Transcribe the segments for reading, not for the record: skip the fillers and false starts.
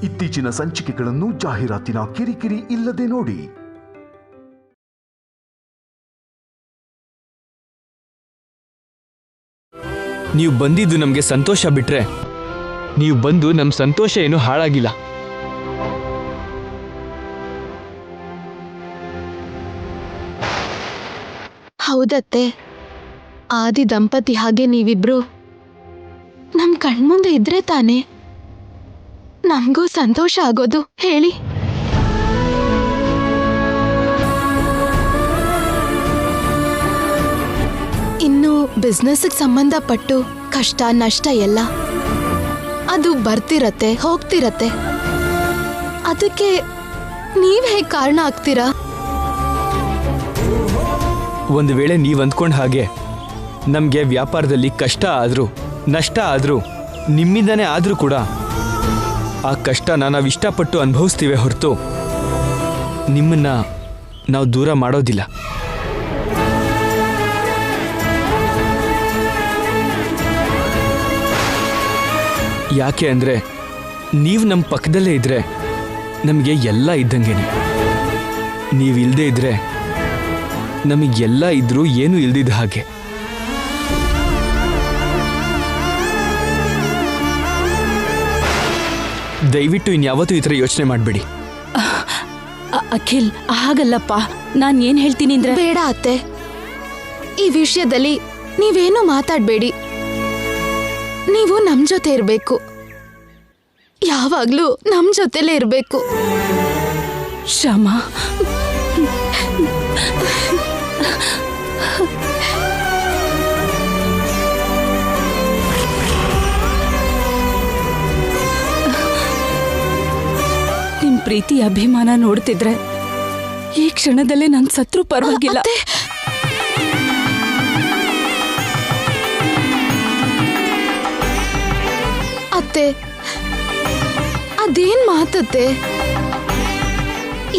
ಇತ್ತೀಚಿನ ಸಂಚಿಕೆಗಳನ್ನು ಜಾಹೀರಾತಿನ ಕಿರಿಕಿರಿ ಇಲ್ಲದೆ ನೋಡಿ. ನೀವು ಬಂದಿದ್ದು ನಮಗೆ ಸಂತೋಷ ಬಿಟ್ರೆ ನೀವು ಬಂದು ನಮ್ಮ ಸಂತೋಷ ಏನು ಹಾಳಾಗಿಲ್ಲ. ಹೌದತ್ತೆ, ಆದಿ ದಂಪತಿ ಹಾಗೆ ನೀವಿಬ್ರು ನಮ್ ಕಣ್ಮುಂದೆ ಇದ್ರೆ ತಾನೆ ನಮಗೂ ಸಂತೋಷ ಆಗೋದು ಹೇಳಿ. ಇನ್ನು ಬಿಸ್ನೆಸ್ಗೆ ಸಂಬಂಧಪಟ್ಟು ಕಷ್ಟ ನಷ್ಟ ಎಲ್ಲ ಅದು ಬರ್ತಿರತ್ತೆ ಹೋಗ್ತಿರತ್ತೆ. ಅದಕ್ಕೆ ನೀವ್ ಹೇಗೆ ಕಾರಣ ಆಗ್ತೀರಾ? ಒಂದು ವೇಳೆ ನೀವು ಅಂದ್ಕೊಂಡ ಹಾಗೆ ನಮಗೆ ವ್ಯಾಪಾರದಲ್ಲಿ ಕಷ್ಟ ಆದರೂ ನಷ್ಟ ಆದರೂ ನಿಮ್ಮಿಂದನೇ ಆದರೂ ಕೂಡ ಆ ಕಷ್ಟನ ನಾವು ಇಷ್ಟಪಟ್ಟು ಅನುಭವಿಸ್ತೀವಿ ಹೊರತು ನಿಮ್ಮನ್ನ ನಾವು ದೂರ ಮಾಡೋದಿಲ್ಲ. ಯಾಕೆ ಅಂದರೆ ನೀವು ನಮ್ಮ ಪಕ್ಕದಲ್ಲೇ ಇದ್ದರೆ ನಮಗೆ ಎಲ್ಲ ಇದ್ದಂಗೆನೆ. ನೀವು ಇಲ್ಲದೇ ಇದ್ದರೆ ನಮಗೆಲ್ಲ ಇದ್ರೂ ಏನೂ ಇಲ್ದಿದ್ದ ಹಾಗೆ. ದಯವಿಟ್ಟು ಇನ್ಯಾವತ್ತೂ ಈ ಥರ ಯೋಚನೆ ಮಾಡಬೇಡಿ. ಅಖಿಲ್, ಹಾಗಲ್ಲಪ್ಪ. ನಾನು ಏನು ಹೇಳ್ತೀನಿ ಅಂದ್ರೆ... ಬೇಡ ಅತ್ತೆ, ಈ ವಿಷಯದಲ್ಲಿ ನೀವೇನು ಮಾತಾಡಬೇಡಿ. ನೀವು ನಮ್ ಜೊತೆ ಇರಬೇಕು, ಯಾವಾಗ್ಲೂ ನಮ್ ಜೊತೆಲೇ ಇರಬೇಕು. ಶ್ಯಾಮ, ನಿಮ್ ಪ್ರೀತಿ ಅಭಿಮಾನ ನೋಡ್ತಿದ್ರೆ ಈ ಕ್ಷಣದಲ್ಲೇ ನನ್ ಸತ್ರು ಪರವಾಗಿಲ್ಲ. ಅತ್ತೆ, ಅದೇನ್ ಮಾತತ್ತೆ?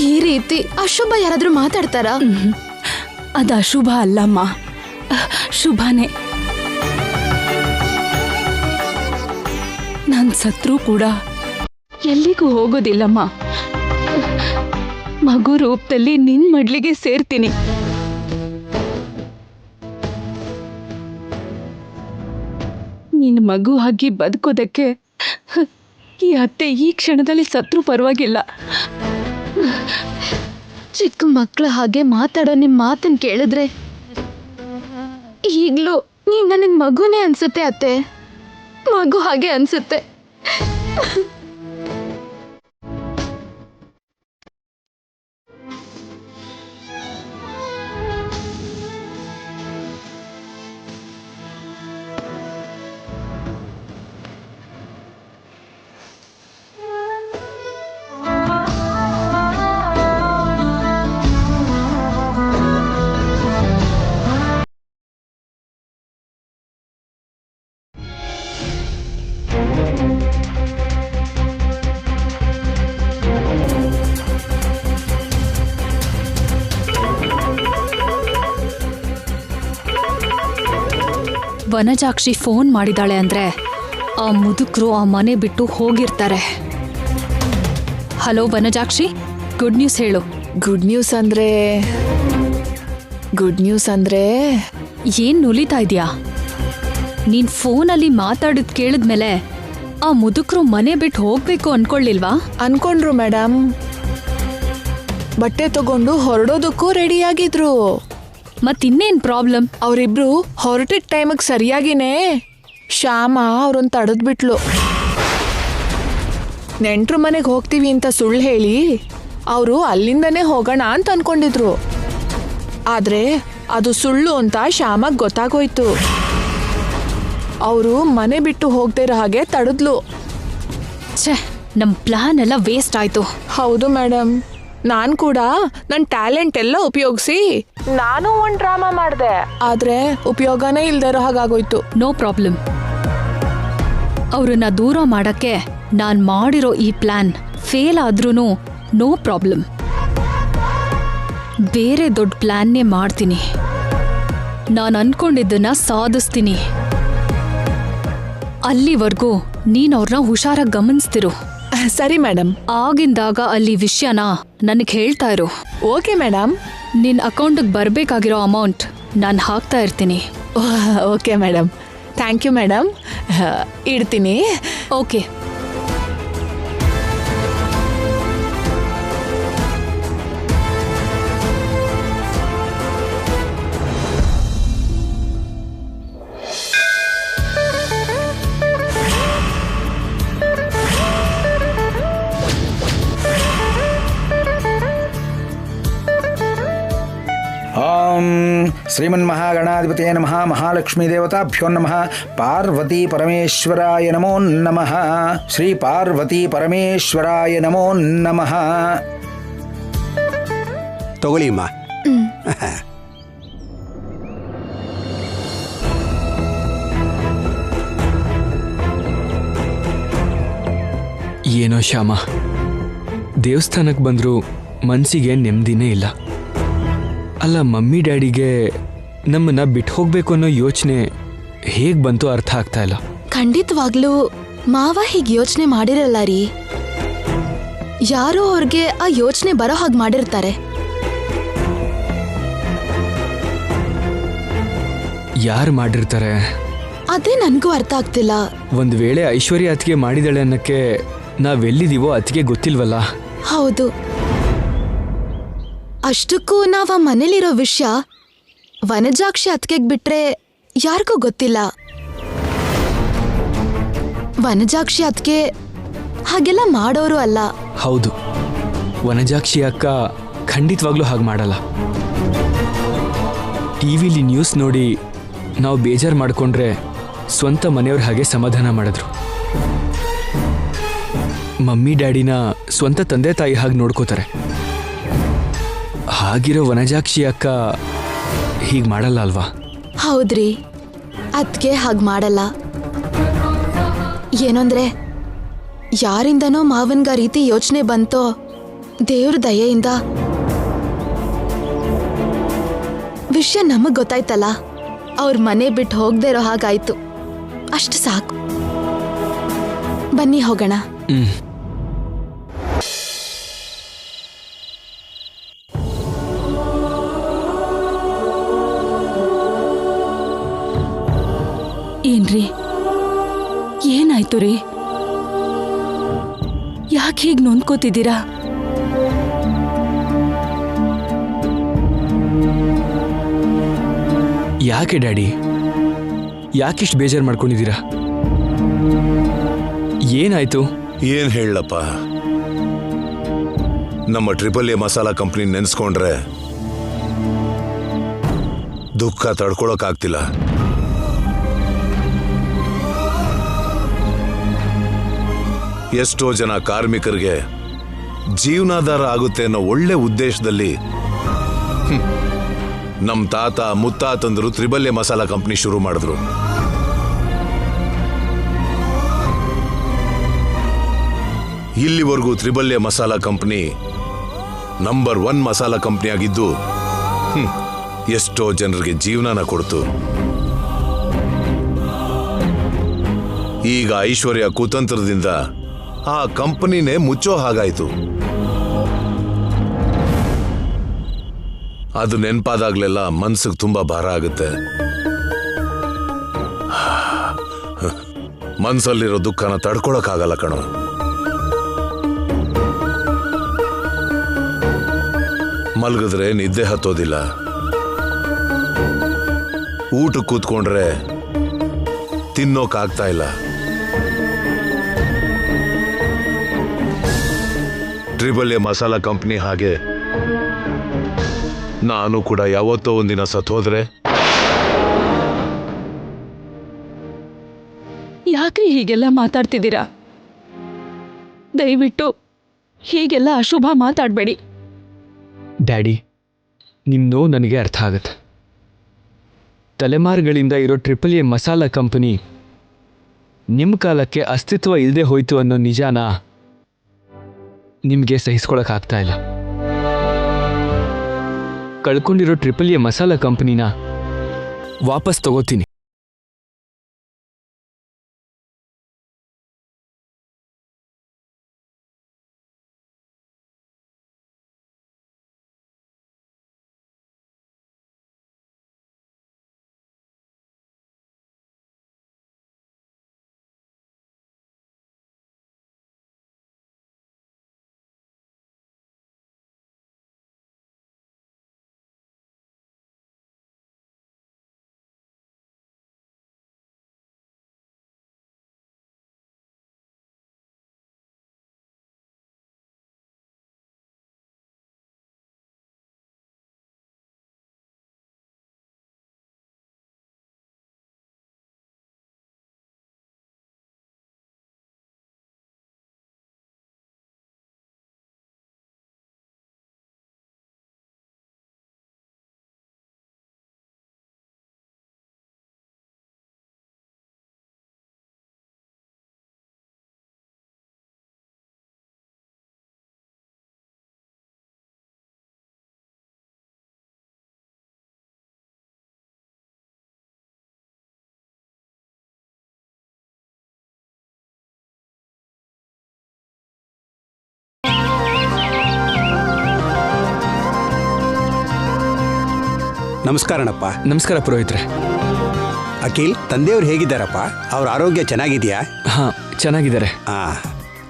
ಈ ರೀತಿ ಅಶುಭ ಯಾರಾದ್ರೂ ಮಾತಾಡ್ತಾರ? ಅದು ಅಶುಭ ಅಲ್ಲಮ್ಮ, ಶುಭನೇ. ನನ್ ಸತ್ರು ಕೂಡ ಎಲ್ಲಿಗೂ ಹೋಗೋದಿಲ್ಲಮ್ಮ. ಮಗು ರೂಪದಲ್ಲಿ ನಿನ್ ಮಡ್ಲಿಗೆ ಸೇರ್ತೀನಿ. ನಿನ್ ಮಗು ಆಗಿ ಬದುಕೋದಕ್ಕೆ ಈ ಅತ್ತೆ ಈ ಕ್ಷಣದಲ್ಲಿ ಸತ್ರು ಪರವಾಗಿಲ್ಲ. ಚಿಕ್ಕ ಮಕ್ಕಳ ಹಾಗೆ ಮಾತಾಡೋ ನಿಮ್ ಮಾತನ್ನ ಕೇಳಿದ್ರೆ ಈಗ್ಲೂ ನೀವ್ ನನಗ್ ಮಗುನೇ ಅನ್ಸುತ್ತೆ ಅತ್ತೆ, ಮಗು ಹಾಗೆ ಅನ್ಸುತ್ತೆ. ವನಜಾಕ್ಷಿ ಫೋನ್ ಮಾಡಿದಾಳೆ ಅಂದ್ರೆ ಆ ಮುದುಕರು ಆ ಮನೆ ಬಿಟ್ಟು ಹೋಗಿರ್ತಾರೆ. ಹಲೋ ವನಜಾಕ್ಷಿ, ಗುಡ್ ನ್ಯೂಸ್ ಹೇಳು. ಗುಡ್ ನ್ಯೂಸ್ ಅಂದ್ರೆ ಏನ್ ನುಲಿತಾ ಇದೆಯಾ? ನೀನ್ ಫೋನಲ್ಲಿ ಮಾತಾಡಿದ್ ಕೇಳಿದ್ಮೇಲೆ ಆ ಮುದುಕರು ಮನೆ ಬಿಟ್ಟು ಹೋಗ್ಬೇಕು ಅನ್ಕೊಳ್ಳಿಲ್ವಾ? ಅನ್ಕೊಂಡ್ರು ಮೇಡಮ್. ಬಟ್ಟೆ ತಗೊಂಡು ಹೊರಡೋದಕ್ಕೂ ರೆಡಿಯಾಗಿದ್ರು. ಮತ್ತಿನ್ನೇನ್ ಪ್ರಾಬ್ಲಮ್? ಅವರಿಬ್ರು ಹೊರಟಿದ ಟೈಮಿಗೆ ಸರಿಯಾಗಿನೇ ಶ್ಯಾಮ ಅವ್ರನ್ನ ತಡೆದ್ಬಿಟ್ಲು. ನೆಂಟ್ರು ಮನೆಗೆ ಹೋಗ್ತೀವಿ ಅಂತ ಸುಳ್ಳು ಹೇಳಿ ಅವರು ಅಲ್ಲಿಂದನೇ ಹೋಗೋಣ ಅಂತ ಅನ್ಕೊಂಡಿದ್ರು. ಆದ್ರೆ ಅದು ಸುಳ್ಳು ಅಂತ ಶ್ಯಾಮಗ್ ಗೊತ್ತಾಗೋಯ್ತು. ಅವರು ಮನೆ ಬಿಟ್ಟು ಹೋಗ್ದೇ ಇರೋ ಹಾಗೆ ತಡೆದ್ಲು. ಛೇ, ನಮ್ ಪ್ಲಾನ್ ಎಲ್ಲ ವೇಸ್ಟ್ ಆಯ್ತು. ಹೌದು ಮೇಡಮ್, ನಾನ್ ಕೂಡ ನನ್ನ ಟ್ಯಾಲೆಂಟ್ ಎಲ್ಲ ಉಪಯೋಗಿಸಿ ನಾನು ಒಂದು ಡ್ರಾಮಾ ಮಾಡಿದೆ. ಆದ್ರೆ ಉಪಯೋಗನೇ ಇಲ್ದೇ ಇರೋ ಹಾಗಾಗೋಯ್ತು. No problem. ಅವ್ರನ್ನ ದೂರ ಮಾಡಕ್ಕೆ ನಾನ್ ಮಾಡಿರೋ ಈ ಪ್ಲಾನ್ ಫೇಲ್ ಆದ್ರೂ ನೋ ಪ್ರಾಬ್ಲಮ್. ಬೇರೆ ದೊಡ್ಡ ಪ್ಲಾನ್ನೇ ಮಾಡ್ತೀನಿ. ನಾನು ಅನ್ಕೊಂಡಿದ್ದನ್ನ ಸಾಧಿಸ್ತೀನಿ. ಅಲ್ಲಿವರೆಗೂ ನೀನ್ ಅವ್ರನ್ನ ಹುಷಾರಾಗಿ ಗಮನಿಸ್ತಿರು. ಸರಿ ಮೇಡಮ್. ಆಗಿಂದಾಗ ಅಲ್ಲಿ ವಿಷಯನ ನನಗೆ ಹೇಳ್ತಾ ಇರು. Okay madam. ನಿನ್ನ ಅಕೌಂಟಿಗೆ ಬರಬೇಕಾಗಿರೋ ಅಮೌಂಟ್ ನಾನು ಹಾಕ್ತಾ ಇರ್ತೀನಿ. Okay madam. Thank you madam. ಇಡ್ತೀನಿ. ಓಕೆ. ಓಂ ಶ್ರೀಮನ್ಮಹಾಗಣಾಧಿಪತಯೇ ನಮಃ. ಮಹಾಲಕ್ಷ್ಮೀ ದೇವತಾಭ್ಯೋ ನಮಃ. ಪಾರ್ವತಿ ಪರಮೇಶ್ವರಾಯ ನಮೋ ನಮಃ. ಶ್ರೀ ಪಾರ್ವತಿ ಪರಮೇಶ್ವರಾಯ ನಮೋ ನಮಃ. ತಗೊಳ್ಳಿ ಅಮ್ಮ. ಏನೋ ಶ್ಯಾಮ, ದೇವಸ್ಥಾನಕ್ಕೆ ಬಂದರೂ ಮನಸ್ಸಿಗೆ ನೆಮ್ಮದಿನೇ ಇಲ್ಲ. ಅಲ್ಲ, ಮಮ್ಮಿ ಡ್ಯಾಡಿಗೆ ನಮ್ಮನ್ನ ಬಿಟ್ಟು ಹೋಗ್ಬೇಕು ಅನ್ನೋ ಯೋಚನೆ ಹೇಗೆ ಬಂತು ಅರ್ಥ ಆಗ್ತಾ ಇಲ್ಲ. ಖಂಡಿತವಾಗ್ಲೂ ಮಾವ ಹೀಗೆ ಯೋಚನೆ ಮಾಡಿರಲ್ಲ ರೀ. ಯಾರೋ ಅವ್ರಿಗೆ ಆ ಯೋಚನೆ ಬರೋ ಹಾಗೆ ಮಾಡಿರ್ತಾರೆ. ಯಾರು ಮಾಡಿರ್ತಾರೆ? ಅದೇ ನನ್ಗೂ ಅರ್ಥ ಆಗ್ತಿಲ್ಲ. ಒಂದು ವೇಳೆ ಐಶ್ವರ್ಯ ಅತ್ತಿಗೆ ಮಾಡಿದಾಳೆ ಅನ್ನಕ್ಕೆ ನಾವೆಲ್ಲಿದ್ದೀವೋ ಅತ್ತಿಗೆ ಗೊತ್ತಿಲ್ವಲ್ಲ. ಹೌದು. ಅಷ್ಟಕ್ಕೂ ನಾವ್ ಆ ಮನೇಲಿರೋ ವಿಷಯ ವನಜಾಕ್ಷಿ ಅತ್ತಿಗೆಗ್ ಬಿಟ್ರೆ ಯಾರಿಗೂ ಗೊತ್ತಿಲ್ಲ. ವನಜಾಕ್ಷಿ ಅತ್ತಿಗೆ ಹಾಗೆಲ್ಲ ಮಾಡೋರು ಅಲ್ಲ. ಹೌದು, ವನಜಾಕ್ಷಿ ಅಕ್ಕ ಖಂಡಿತವಾಗ್ಲೂ ಹಾಗೆ ಮಾಡಲ್ಲ. ಟಿವಿಲಿ ನ್ಯೂಸ್ ನೋಡಿ ನಾವು ಬೇಜಾರು ಮಾಡಿಕೊಂಡ್ರೆ ಸ್ವಂತ ಮನೆಯವ್ರ ಹಾಗೆ ಸಮಾಧಾನ ಮಾಡಿದ್ರು. ಮಮ್ಮಿ ಡ್ಯಾಡಿನ ಸ್ವಂತ ತಂದೆ ತಾಯಿ ಹಾಗೆ ನೋಡ್ಕೋತಾರೆ. ಹಾಗಿರೋ ವನಜಾಕ್ಷಿ ಅಕ್ಕ ಹೀಗೆ ಮಾಡಲ್ಲ ಅಲ್ವಾ? ಹೌದ್ರಿ, ಅದ್ಕೆ ಹಾಗೆ ಮಾಡಲ್ಲ. ಏನಂದ್ರೆ ಯಾರಿಂದನೋ ಮಾವನ್ಗ ರೀತಿ ಯೋಚನೆ ಬಂತೋ, ದೇವ್ರ ದಯೆಯಿಂದ ವಿಷಯ ನಮಗ್ ಗೊತ್ತಾಯ್ತಲ್ಲ, ಅವ್ರ ಮನೆ ಬಿಟ್ಟು ಹೋಗದೆ ಇರೋ ಹಾಗಾಯ್ತು. ಅಷ್ಟು ಸಾಕು. ಬನ್ನಿ ಹೋಗೋಣ. ಏನ್ರಿ, ಏನಾಯ್ತು ರೀ? ಯಾಕೆ ಹೀಗೆ ನೊಂದ್ಕೋತಿದ್ದೀರಾ? ಯಾಕೆ ಡ್ಯಾಡಿ, ಯಾಕಿಷ್ಟು ಬೇಜಾರು ಮಾಡ್ಕೊಂಡಿದ್ದೀರಾ? ಏನಾಯ್ತು? ಏನ್ ಹೇಳಪ್ಪ, ನಮ್ಮ ಟ್ರಿಪಲ್ ಎ ಮಸಾಲಾ ಕಂಪ್ನಿ ನೆನ್ಸ್ಕೊಂಡ್ರೆ ದುಃಖ ತಡ್ಕೊಳಕ್ಕಾಗ್ತಿಲ್ಲ. ಎಷ್ಟೋ ಜನ ಕಾರ್ಮಿಕರಿಗೆ ಜೀವನಾಧಾರ ಆಗುತ್ತೆ ಅನ್ನೋ ಒಳ್ಳೆ ಉದ್ದೇಶದಲ್ಲಿ ನಮ್ಮ ತಾತ ಮುತ್ತಾತಂದ್ರು ತ್ರಿಬಲ್ ಎ ಮಸಾಲಾ ಕಂಪ್ನಿ ಶುರು ಮಾಡಿದ್ರು. ಇಲ್ಲಿವರೆಗೂ triple A masala company number 1 masala company ಆಗಿದ್ದು ಎಷ್ಟೋ ಜನರಿಗೆ ಜೀವನನ ಕೊಡ್ತು. ಈಗ ಐಶ್ವರ್ಯ ಕುತಂತ್ರದಿಂದ ಆ ಕಂಪನಿನೇ ಮುಚ್ಚೋ ಹಾಗಾಯ್ತು. ಅದು ನೆನಪಾದಾಗ್ಲೆಲ್ಲ ಮನ್ಸಿಗೆ ತುಂಬಾ ಭಾರ ಆಗುತ್ತೆ. ಮನ್ಸಲ್ಲಿರೋ ದುಃಖನ ತಡ್ಕೊಳಕ್ಕಾಗಲ್ಲ ಕಣೋ. ಮಲಗಿದ್ರೆ ನಿದ್ದೆ ಹತ್ತೋದಿಲ್ಲ, ಊಟಕ್ಕೆ ಕೂತ್ಕೊಂಡ್ರೆ ತಿನ್ನೋಕಾಗ್ತಾ ಇಲ್ಲ. ಟ್ರಿಬಲ್ ಎ ಮಸಾಲಾ ಕಂಪ್ನಿ ಹಾಗೆ ನಾನು ಕೂಡ ಯಾವತ್ತೋ ಒಂದಿನ ಸತ್ತೋದ್ರೆ. ಯಾಕ್ರಿ ಹೀಗೆಲ್ಲ ಮಾತಾಡ್ತಿದ್ದೀರಾ? ದಯವಿಟ್ಟು ಹೀಗೆಲ್ಲ ಅಶುಭ ಮಾತಾಡಬೇಡಿ. ಡ್ಯಾಡಿ, ನಿಮ್ಮ ನೋವು ನನಗೆ ಅರ್ಥ ಆಗುತ್ತೆ. ತಲೆಮಾರುಗಳಿಂದ ಇರೋ ಟ್ರಿಪಲ್ ಎ ಮಸಾಲಾ ಕಂಪನಿ ನಿಮ್ಮ ಕಾಲಕ್ಕೆ ಅಸ್ತಿತ್ವ ಇಲ್ಲದೆ ಹೋಯ್ತು ಅನ್ನೋ ನಿಜಾನ ನಿಮಗೆ ಸಹಿಸ್ಕೊಳಕ್ಕಾಗ್ತಾ ಇಲ್ಲ. ಕಳ್ಕೊಂಡಿರೋ ಟ್ರಿಪಲ್ ಎ ಮಸಾಲಾ ಕಂಪನಿನ ವಾಪಸ್ ತಗೋತೀನಿ. ನಮಸ್ಕಾರನಪ್ಪ. ನಮಸ್ಕಾರ ಪುರೋಹಿತ್ರೆ. ಅಖಿಲ್, ತಂದೆಯವ್ರು ಹೇಗಿದ್ದಾರಪ್ಪ? ಅವ್ರ ಆರೋಗ್ಯ ಚೆನ್ನಾಗಿದೆಯಾ? ಹಾ, ಚೆನ್ನಾಗಿದ್ದಾರೆ.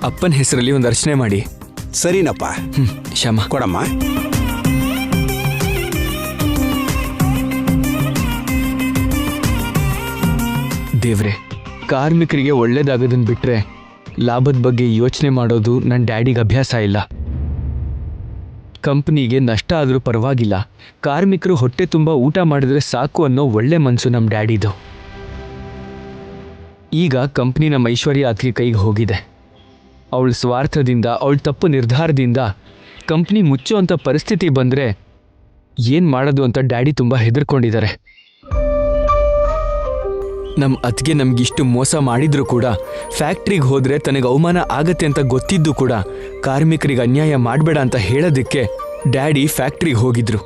ಅಪ್ಪನ ಹೆಸರಲ್ಲಿ ಒಂದು ಅರ್ಚನೆ ಮಾಡಿ. ಸರಿನಪ್ಪ. ಶ್ಯಾಮ ಕೊಡಮ್ಮ. ದೇವ್ರೆ, ಕಾರ್ಮಿಕರಿಗೆ ಒಳ್ಳೇದಾಗೋದನ್ನ ಬಿಟ್ರೆ ಲಾಭದ ಬಗ್ಗೆ ಯೋಚನೆ ಮಾಡೋದು ನನ್ನ ಡ್ಯಾಡಿಗೆ ಅಭ್ಯಾಸ ಇಲ್ಲ. ಕಂಪ್ನಿಗೆ ನಷ್ಟ ಆದರೂ ಪರವಾಗಿಲ್ಲ, ಕಾರ್ಮಿಕರು ಹೊಟ್ಟೆ ತುಂಬ ಊಟ ಮಾಡಿದ್ರೆ ಸಾಕು ಅನ್ನೋ ಒಳ್ಳೆ ಮನಸ್ಸು ನಮ್ಮ ಡ್ಯಾಡಿದು. ಈಗ ಕಂಪ್ನಿ ನಮ್ಮ ಐಶ್ವರ್ಯ ಅತ್ತಿಗೆ ಕೈಗೆ ಹೋಗಿದೆ. ಅವಳ ಸ್ವಾರ್ಥದಿಂದ, ಅವಳ ತಪ್ಪು ನಿರ್ಧಾರದಿಂದ ಕಂಪ್ನಿ ಮುಚ್ಚೋ ಅಂಥ ಪರಿಸ್ಥಿತಿ ಬಂದರೆ ಏನು ಮಾಡೋದು ಅಂತ ಡ್ಯಾಡಿ ತುಂಬ ಹೆದರ್ಕೊಂಡಿದ್ದಾರೆ. ನಮ್ಮ ಅತ್ತಿಗೆ ನಮಗಿಷ್ಟು ಮೋಸ ಮಾಡಿದ್ರು ಕೂಡ, ಫ್ಯಾಕ್ಟ್ರಿಗೆ ಹೋದರೆ ತನಗೆ ಅವಮಾನ ಆಗತ್ತೆ ಅಂತ ಗೊತ್ತಿದ್ದು ಕೂಡ ಕಾರ್ಮಿಕರಿಗೆ ಅನ್ಯಾಯ ಮಾಡಬೇಡ ಅಂತ ಹೇಳೋದಕ್ಕೆ ಡ್ಯಾಡಿ ಫ್ಯಾಕ್ಟ್ರಿಗೆ ಹೋಗಿದ್ರು.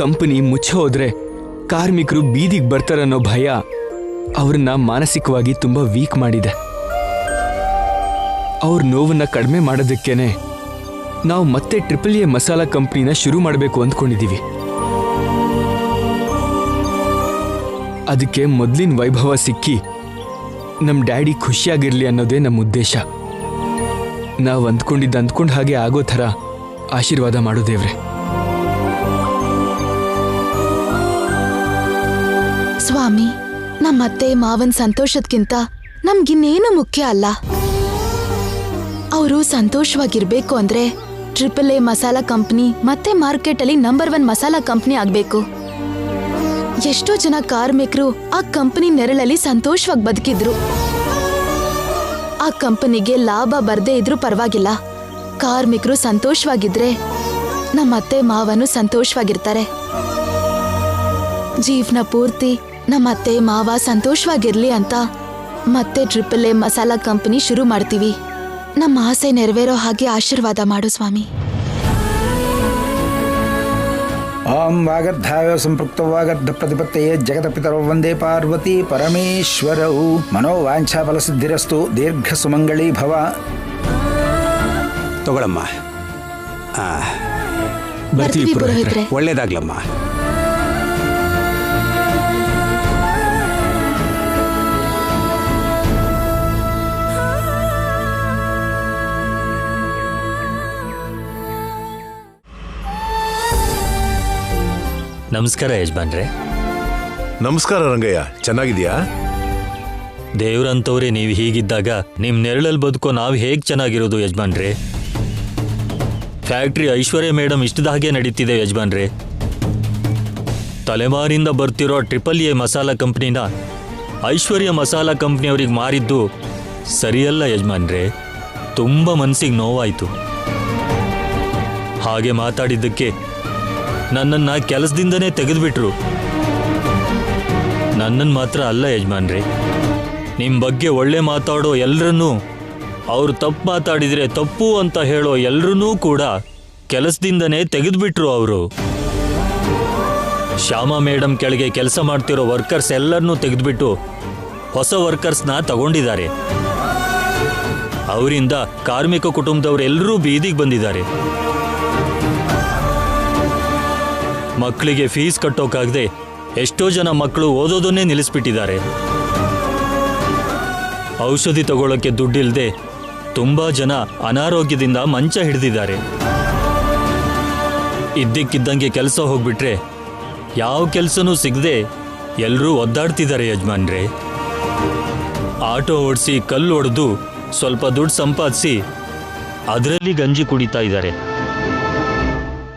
ಕಂಪನಿ ಮುಚ್ಚ ಹೋದ್ರೆ ಕಾರ್ಮಿಕರು ಬೀದಿಗೆ ಬರ್ತಾರನ್ನೋ ಭಯ ಅವ್ರನ್ನ ಮಾನಸಿಕವಾಗಿ ತುಂಬ ವೀಕ್ ಮಾಡಿದೆ. ಅವ್ರ ನೋವನ್ನ ಕಡಿಮೆ ಮಾಡೋದಕ್ಕೇನೆ ನಾವು ಮತ್ತೆ AAA ಮಸಾಲಾ ಕಂಪ್ನಿನ ಶುರು ಮಾಡಬೇಕು ಅಂದ್ಕೊಂಡಿದ್ದೀವಿ. ಅದಕ್ಕೆ ಮೊದಲಿನ ವೈಭವ ಸಿಕ್ಕಿ ನಮ್ಮ ಡ್ಯಾಡಿ ಖುಷಿಯಾಗಿರಲಿ ಅನ್ನೋದೇ ನಮ್ಮ ಉದ್ದೇಶ. ನಾವು ಅಂದ್ಕೊಂಡು ಹಾಗೆ ಆಗೋ ಥರ ಆಶೀರ್ವಾದ ಮಾಡು ದೇವ್ರೆ. ಸ್ವಾಮಿ, ನಮ್ಮತ್ತೆ ಮಾವನ್ ಸಂತೋಷದ್ಕಿಂತ ನಮ್ಗಿನ್ನೇನು ಮುಖ್ಯ ಅಲ್ಲ. ಅವರು ಸಂತೋಷವಾಗಿರ್ಬೇಕು ಅಂದ್ರೆ AAA ಮಸಾಲಾ ಕಂಪ್ನಿ ಮತ್ತೆ ಮಾರ್ಕೆಟಲ್ಲಿ ನಂಬರ್ 1 ಮಸಾಲಾ ಕಂಪ್ನಿ ಆಗ್ಬೇಕು. ಎಷ್ಟೋ ಜನ ಕಾರ್ಮಿಕರು ಆ ಕಂಪನಿ ನೆರಳಲ್ಲಿ ಸಂತೋಷವಾಗಿ ಬದುಕಿದ್ರು. ಆ ಕಂಪನಿಗೆ ಲಾಭ ಬರ್ದೇ ಇದ್ರೂ ಪರವಾಗಿಲ್ಲ, ಕಾರ್ಮಿಕರು ಸಂತೋಷವಾಗಿದ್ರೆ ನಮ್ಮತ್ತೆ ಮಾವನು ಸಂತೋಷವಾಗಿರ್ತಾರೆ. ಜೀವನ ಪೂರ್ತಿ ನಮ್ಮತ್ತೆ ಮಾವ ಸಂತೋಷವಾಗಿರ್ಲಿ ಅಂತ ಮತ್ತೆ AAA ಮಸಾಲಾ ಕಂಪನಿ ಶುರು ಮಾಡ್ತೀವಿ. ನಮ್ಮ ಆಸೆ ನೆರವೇರೋ ಹಾಗೆ ಆಶೀರ್ವಾದ ಮಾಡು ಸ್ವಾಮಿ. ಓಂ ವಾಗರ್ಧಾಯ ಸಂಪೃಕ್ತ ವಾಗರ್ಧ ಪ್ರತಿಪತ್ತಯೇ ಜಗತಪಿತರೌ ವಂದೇ ಪಾರ್ವತಿ ಪರಮೇಶ್ವರೌ. ಮನೋವಾಂಛಾ ಫಲಸಿದ್ಧಿರಸ್ತು, ದೀರ್ಘ ಸುಮಂಗಳೀ ಭವ. ತಗೊಳಮ್ಮ. ಬರ್ತೀವಿ ಪುರೋಹಿತ್ರೆ. ಒಳ್ಳೇದಾಗ್ಲಮ್ಮ. ನಮಸ್ಕಾರ ಯಜಮಾನ್ರೆ. ನಮಸ್ಕಾರ ರಂಗಯ್ಯ, ಚೆನ್ನಾಗಿದ್ಯಾ? ದೇವ್ರಂತವ್ರೆ, ನೀವು ಹೀಗಿದ್ದಾಗ ನಿಮ್ಮ ನೆರಳಲ್ಲಿ ಬದುಕೋ ನಾವು ಹೇಗೆ ಚೆನ್ನಾಗಿರೋದು ಯಜಮಾನ್ರೆ? ಫ್ಯಾಕ್ಟ್ರಿ ಐಶ್ವರ್ಯ ಮೇಡಮ್ ಇಷ್ಟದ ಹಾಗೆ ನಡೀತಿದೆ ಯಜಮಾನ್ರೆ. ತಲೆಮಾರಿಂದ ಬರ್ತಿರೋ AAA ಮಸಾಲಾ ಕಂಪ್ನಿನ ಐಶ್ವರ್ಯ ಮಸಾಲಾ ಕಂಪ್ನಿಯವ್ರಿಗೆ ಮಾರಿದ್ದು ಸರಿಯಲ್ಲ ಯಜಮಾನ್ರೆ. ತುಂಬ ಮನಸ್ಸಿಗೆ ನೋವಾಯಿತು. ಹಾಗೆ ಮಾತಾಡಿದ್ದಕ್ಕೆ ನನ್ನನ್ನು ಕೆಲಸದಿಂದನೇ ತೆಗೆದುಬಿಟ್ರು. ನನ್ನನ್ನು ಮಾತ್ರ ಅಲ್ಲ ಯಜಮಾನ್ರೆ, ನಿಮ್ಮ ಬಗ್ಗೆ ಒಳ್ಳೆ ಮಾತಾಡೋ ಎಲ್ಲರನ್ನೂ, ಅವರು ತಪ್ಪು ಮಾತಾಡಿದರೆ ತಪ್ಪು ಅಂತ ಹೇಳೋ ಎಲ್ಲರನ್ನೂ ಕೂಡ ಕೆಲಸದಿಂದನೇ ತೆಗೆದುಬಿಟ್ರು ಅವರು. ಶ್ಯಾಮಾ ಮೇಡಮ್ ಕೆಳಗೆ ಕೆಲಸ ಮಾಡ್ತಿರೋ ವರ್ಕರ್ಸ್ ಎಲ್ಲರನ್ನೂ ತೆಗೆದುಬಿಟ್ಟು ಹೊಸ ವರ್ಕರ್ಸ್ನ ತಗೊಂಡಿದ್ದಾರೆ. ಅವರಿಂದ ಕಾರ್ಮಿಕ ಕುಟುಂಬದವರೆಲ್ಲರೂ ಬೀದಿಗೆ ಬಂದಿದ್ದಾರೆ. ಮಕ್ಕಳಿಗೆ ಫೀಸ್ ಕಟ್ಟೋಕ್ಕಾಗದೆ ಎಷ್ಟೋ ಜನ ಮಕ್ಕಳು ಓದೋದನ್ನೇ ನಿಲ್ಲಿಸ್ಬಿಟ್ಟಿದ್ದಾರೆ. ಔಷಧಿ ತಗೊಳ್ಳೋಕ್ಕೆ ದುಡ್ಡಿಲ್ಲದೆ ತುಂಬ ಜನ ಅನಾರೋಗ್ಯದಿಂದ ಮಂಚ ಹಿಡಿದಿದ್ದಾರೆ. ಇದ್ದಕ್ಕಿದ್ದಂಗೆ ಕೆಲಸ ಹೋಗ್ಬಿಟ್ರೆ ಯಾವ ಕೆಲಸನೂ ಸಿಗದೆ ಎಲ್ಲರೂ ಒದ್ದಾಡ್ತಿದ್ದಾರೆ ಯಜಮಾನ್ರೆ. ಆಟೋ ಓಡಿಸಿ, ಕಲ್ಲು ಹೊಡೆದು ಸ್ವಲ್ಪ ದುಡ್ಡು ಸಂಪಾದಿಸಿ ಅದರಲ್ಲಿ ಗಂಜಿ ಕುಡಿತಾ ಇದ್ದಾರೆ.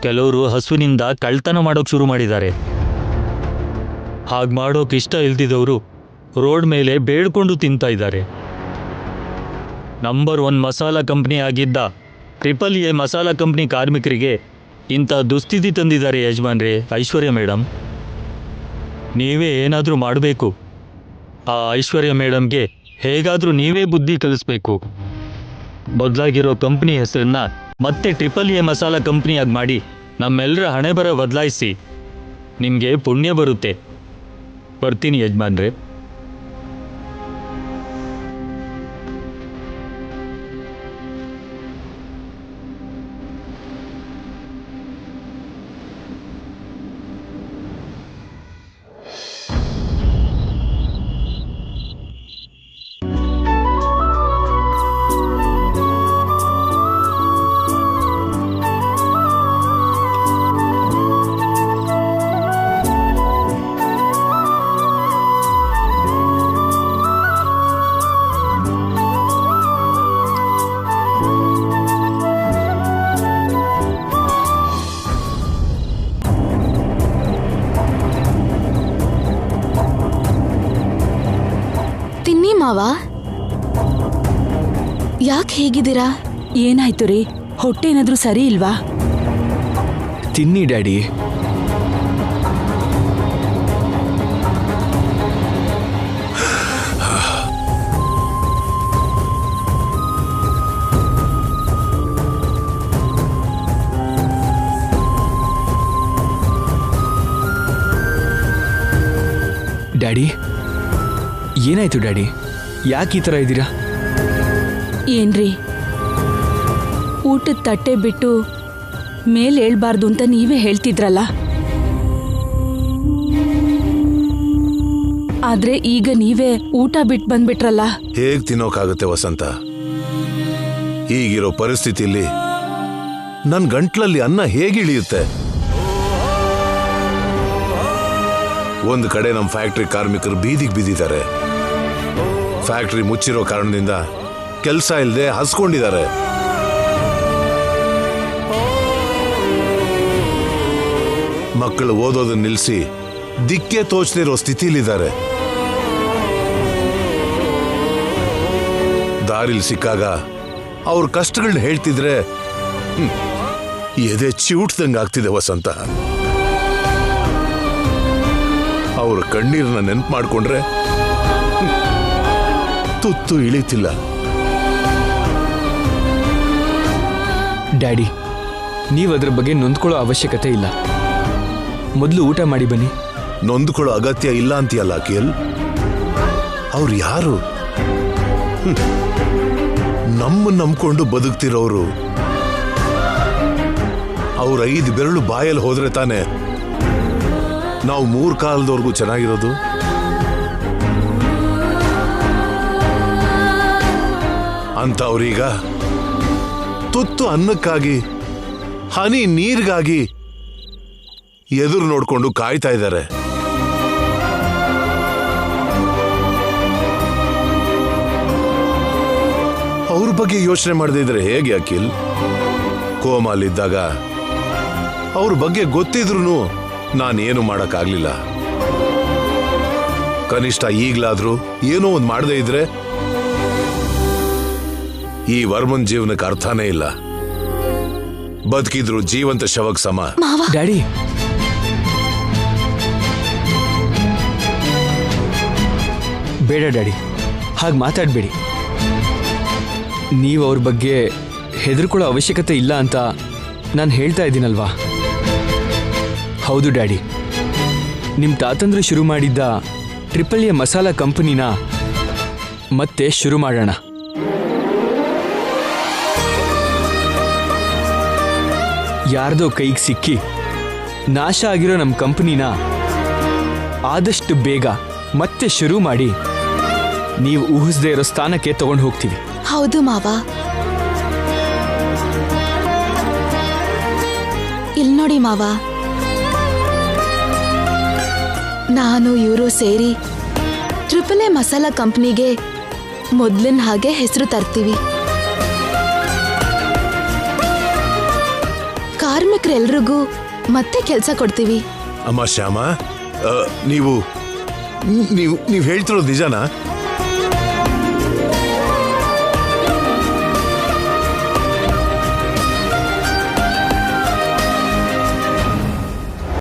ಕೆಲವರು ಹಸುವಿನಿಂದ ಕಳ್ತನ ಮಾಡೋಕೆ ಶುರು ಮಾಡಿದ್ದಾರೆ. ಹಾಗೆ ಮಾಡೋಕೆ ಇಷ್ಟ ಇಲ್ದಿದ್ದವರು ರೋಡ್ ಮೇಲೆ ಬೇಡ್ಕೊಂಡು ತಿಂತಾ ಇದ್ದಾರೆ. ನಂಬರ್ 1 ಮಸಾಲಾ ಕಂಪ್ನಿ ಆಗಿದ್ದ AAA ಮಸಾಲಾ ಕಂಪ್ನಿ ಕಾರ್ಮಿಕರಿಗೆ ಇಂಥ ದುಸ್ಥಿತಿ ತಂದಿದ್ದಾರೆ ಯಜಮಾನ್ರೆ ಐಶ್ವರ್ಯ ಮೇಡಮ್. ನೀವೇ ಏನಾದರೂ ಮಾಡಬೇಕು. ಆ ಐಶ್ವರ್ಯ ಮೇಡಮ್ಗೆ ಹೇಗಾದರೂ ನೀವೇ ಬುದ್ಧಿ ಕಲಿಸ್ಬೇಕು. ಬದಲಾಗಿರೋ ಕಂಪ್ನಿ ಹೆಸರನ್ನ ಮತ್ತೆ AAA ಮಸಾಲಾ ಕಂಪ್ನಿಯಾಗಿ ಮಾಡಿ ನಮ್ಮೆಲ್ಲರ ಹಣೆ ಬರ ಬದಲಾಯಿಸಿ. ನಿಮಗೆ ಪುಣ್ಯ ಬರುತ್ತೆ. ಬರ್ತೀನಿ ಯಜಮಾನ್ರೆ. ಯಾಕೆ ಹೇಗಿದ್ದೀರಾ? ಏನಾಯ್ತು ರೀ? ಹೊಟ್ಟೆ ಏನಾದ್ರೂ ಸರಿ ಇಲ್ವಾ? ತಿನ್ನಿ ಡ್ಯಾಡಿ. ಡ್ಯಾಡಿ, ಏನಾಯ್ತು ಡ್ಯಾಡಿ? ಯಾಕೆ ಈ ಥರ ಇದ್ದೀರಾ? ಏನ್ರಿ, ಊಟದ ತಟ್ಟೆ ಬಿಟ್ಟು ಮೇಲೆ ಹೇಳ್ಬಾರ್ದು ಅಂತ ನೀವೇ ಹೇಳ್ತಿದ್ರಲ್ಲ, ಆದ್ರೆ ಈಗ ನೀವೇ ಊಟ ಬಿಟ್ಟು ಬಂದ್ಬಿಟ್ರಲ್ಲ. ಹೇಗ್ ತಿನ್ನೋಕಾಗುತ್ತೆ ವಸಂತ? ಈಗಿರೋ ಪರಿಸ್ಥಿತಿಯಲ್ಲಿ ನನ್ ಗಂಟ್ಲಲ್ಲಿ ಅನ್ನ ಹೇಗಿಳಿಯುತ್ತೆ? ಒಂದು ಕಡೆ ನಮ್ಮ ಫ್ಯಾಕ್ಟ್ರಿ ಕಾರ್ಮಿಕರು ಬೀದಿಗೆ ಬಿದ್ದಿದ್ದಾರೆ. ಫ್ಯಾಕ್ಟ್ರಿ ಮುಚ್ಚಿರೋ ಕಾರಣದಿಂದ ಕೆಲಸ ಇಲ್ಲದೆ ಹಸ್ಕೊಂಡಿದ್ದಾರೆ. ಮಕ್ಕಳು ಓದೋದನ್ನ ನಿಲ್ಲಿಸಿ ದಿಕ್ಕೆ ತೋಚದಿರೋ ಸ್ಥಿತಿಲಿದ್ದಾರೆ. ದಾರಿಲಿ ಸಿಕ್ಕಾಗ ಅವ್ರ ಕಷ್ಟಗಳನ್ನ ಹೇಳ್ತಿದ್ರೆ ಎದೆ ಚಿವುಟ್ದಂಗೆ ಆಗ್ತಿದೆ ವಸಂತ. ಅವ್ರ ಕಣ್ಣೀರನ್ನ ನೆನ್ಪು ಮಾಡ್ಕೊಂಡ್ರೆ ತುತ್ತು ಇಳಿತಿಲ್ಲ. ಡ್ಯಾಡಿ, ನೀವು ಅದ್ರ ಬಗ್ಗೆ ನೊಂದ್ಕೊಳ್ಳೋ ಅವಶ್ಯಕತೆ ಇಲ್ಲ. ಮೊದಲು ಊಟ ಮಾಡಿ ಬನ್ನಿ. ನೊಂದ್ಕೊಳ್ಳೋ ಅಗತ್ಯ ಇಲ್ಲ ಅಂತೀಯಲ್ಲ ಅಖಿಲ್. ಅವ್ರು ಯಾರು? ನಂಬ್ಕೊಂಡು ಬದುಕ್ತಿರೋರು. ಅವ್ರ 5 ಬೆರಳು ಬಾಯಲ್ಲಿ ಹೋದ್ರೆ ತಾನೆ ನಾವು 3 ಕಾಲದವರೆಗೂ ಚೆನ್ನಾಗಿರೋದು. ಅಂತ ಅವ್ರೀಗ ತುತ್ತು ಅನ್ನಕ್ಕಾಗಿ, ಹನಿ ನೀರಿಗಾಗಿ ಎದುರು ನೋಡ್ಕೊಂಡು ಕಾಯ್ತಾ ಇದ್ದಾರೆ. ಅವ್ರ ಬಗ್ಗೆ ಯೋಚನೆ ಮಾಡದೇ ಇದ್ರೆ ಹೇಗೆ ಅಖಿಲ್? ಕೋಮಾಲಿದ್ದಾಗ ಅವ್ರ ಬಗ್ಗೆ ಗೊತ್ತಿದ್ರು ನಾನೇನು ಮಾಡಕ್ಕಾಗ್ಲಿಲ್ಲ. ಕನಿಷ್ಠ ಈಗ್ಲಾದ್ರೂ ಏನೋ ಒಂದು ಮಾಡದೇ ಇದ್ರೆ ಈ ವರ್ಮನ್ ಜೀವನಕ್ಕೆ ಅರ್ಥನೇ ಇಲ್ಲ. ಬದುಕಿದ್ರು ಜೀವಂತ ಶವಕ್ ಸಮ. ಡ್ಯಾಡಿ, ಬೇಡ ಡ್ಯಾಡಿ, ಹಾಗೆ ಮಾತಾಡಬೇಡಿ. ನೀವು ಅವ್ರ ಬಗ್ಗೆ ಹೆದರ್ಕೊಳ್ಳೋ ಅವಶ್ಯಕತೆ ಇಲ್ಲ ಅಂತ ನಾನು ಹೇಳ್ತಾ ಇದ್ದೀನಲ್ವಾ? ಹೌದು ಡ್ಯಾಡಿ, ನಿಮ್ಮ ತಾತಂದ್ರು ಶುರು ಮಾಡಿದ್ದ ಟ್ರಿಪಲ್ ಎ ಮಸಾಲಾ ಕಂಪನಿನ ಮತ್ತೆ ಶುರು ಮಾಡೋಣ. ಯಾರ್ದೋ ಕೈಗೆ ಸಿಕ್ಕಿ ನಾಶ ಆಗಿರೋ ನಮ್ಮ ಕಂಪನಿನ ಆದಷ್ಟು ಬೇಗ ಮತ್ತೆ ಶುರು ಮಾಡಿ ನೀವು ಊಹಿಸದೇ ಇರೋ ಸ್ಥಾನಕ್ಕೆ ತಗೊಂಡು ಹೋಗ್ತೀವಿ. ಹೌದು ಮಾವ. ಇಲ್ ನೋಡಿ ಮಾವ, ನಾನು ಇವರು ಸೇರಿ ಟ್ರಿಪಲ್ ಎ ಮಸಾಲಾ ಕಂಪ್ನಿಗೆ ಮೊದ್ಲಿನ ಹಾಗೆ ಹೆಸರು ತರ್ತೀವಿ. ಕಾರ್ಮಿಕರೆಲ್ರಿಗೂ ಮತ್ತೆ ಕೆಲಸ ಕೊಡ್ತೀವಿ. ಅಮ್ಮ ಶ್ಯಾಮ, ನೀವು ಹೇಳ್ತಿರೋದು ನಿಜನಾ?